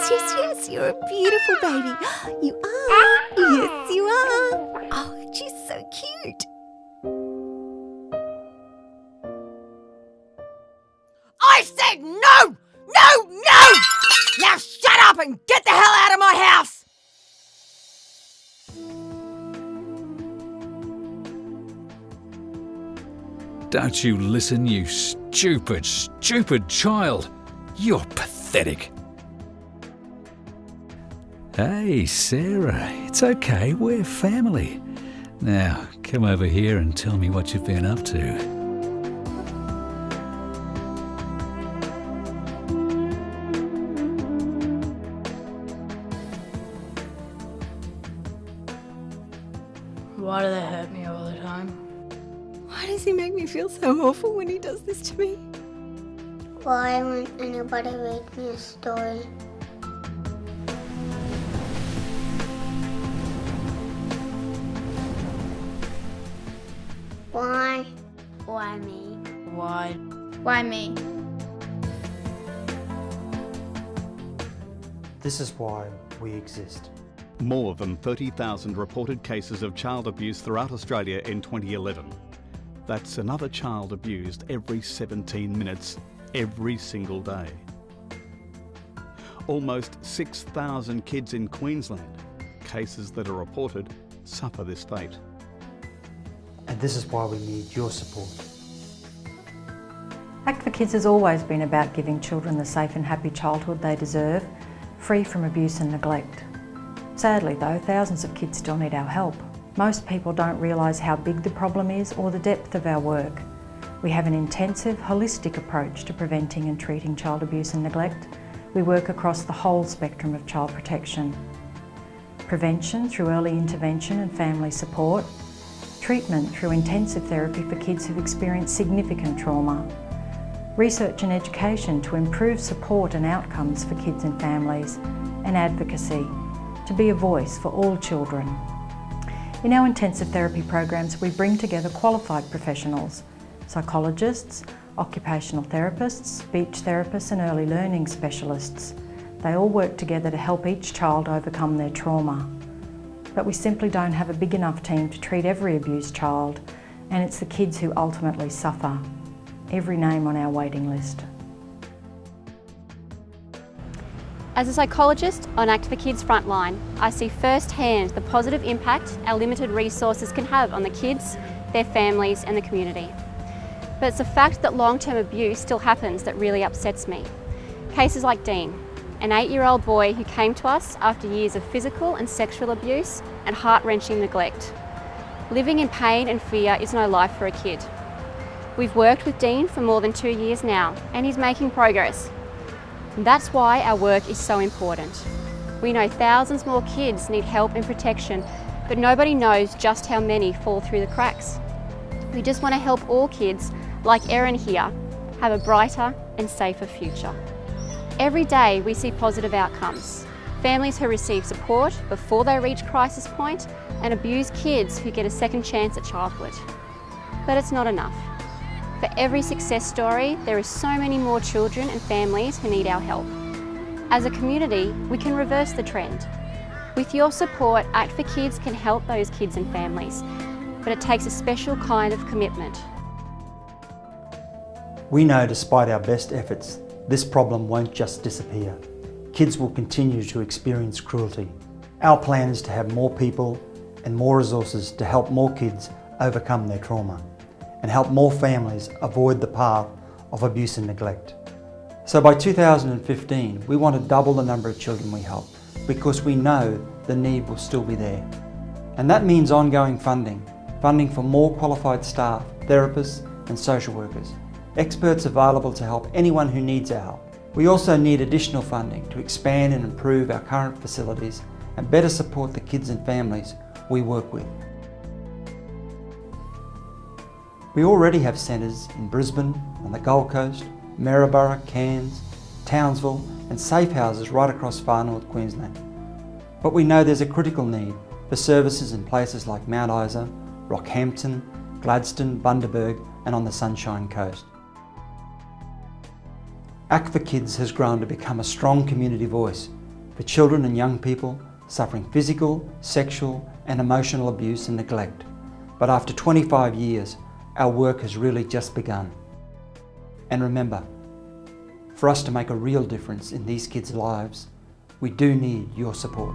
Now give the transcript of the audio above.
yes, you're a beautiful baby. You are. Yes, you are. Oh, she's so cute. I said no! No, no! Now shut up and get the hell out of my house! Don't you listen, you stupid, stupid child. You're pathetic. Hey, Sarah, it's okay, we're family. Now, come over here and tell me what you've been up to. Why do they hurt me all the time? Why does he make me feel so awful when he does this to me? Why won't anybody read me a story? Why? Why me? Why? Why me? This is why we exist. More than 30,000 reported cases of child abuse throughout Australia in 2011. That's another child abused every 17 minutes, every single day. Almost 6,000 kids in Queensland, cases that are reported, suffer this fate. And this is why we need your support. Act for Kids has always been about giving children the safe and happy childhood they deserve, free from abuse and neglect. Sadly though, thousands of kids still need our help. Most people don't realise how big the problem is or the depth of our work. We have an intensive, holistic approach to preventing and treating child abuse and neglect. We work across the whole spectrum of child protection. Prevention through early intervention and family support. Treatment through intensive therapy for kids who've experienced significant trauma. Research and education to improve support and outcomes for kids and families. And advocacy to be a voice for all children. In our intensive therapy programs, we bring together qualified professionals, psychologists, occupational therapists, speech therapists and early learning specialists. They all work together to help each child overcome their trauma. But we simply don't have a big enough team to treat every abused child, and it's the kids who ultimately suffer. Every name on our waiting list. As a psychologist on Act for Kids Frontline, I see firsthand the positive impact our limited resources can have on the kids, their families and the community. But it's the fact that long-term abuse still happens that really upsets me. Cases like Dean, an 8-year-old boy who came to us after years of physical and sexual abuse and heart-wrenching neglect. Living in pain and fear is no life for a kid. We've worked with Dean for more than 2 years now, and he's making progress. That's why our work is so important. We know thousands more kids need help and protection, but nobody knows just how many fall through the cracks. We just want to help all kids, like Erin here, have a brighter and safer future. Every day we see positive outcomes. Families who receive support before they reach crisis point, and abused kids who get a second chance at childhood. But it's not enough. For every success story, there are so many more children and families who need our help. As a community, we can reverse the trend. With your support, Act for Kids can help those kids and families, but it takes a special kind of commitment. We know despite our best efforts, this problem won't just disappear. Kids will continue to experience cruelty. Our plan is to have more people and more resources to help more kids overcome their trauma and help more families avoid the path of abuse and neglect. So by 2015, we want to double the number of children we help because we know the need will still be there. And that means ongoing funding for more qualified staff, therapists and social workers, experts available to help anyone who needs our help. We also need additional funding to expand and improve our current facilities and better support the kids and families we work with. We already have centres in Brisbane, on the Gold Coast, Maryborough, Cairns, Townsville and safe houses right across far north Queensland. But we know there's a critical need for services in places like Mount Isa, Rockhampton, Gladstone, Bundaberg and on the Sunshine Coast. Act for Kids has grown to become a strong community voice for children and young people suffering physical, sexual and emotional abuse and neglect. But after 25 years, our work has really just begun. And remember, for us to make a real difference in these kids' lives, we do need your support.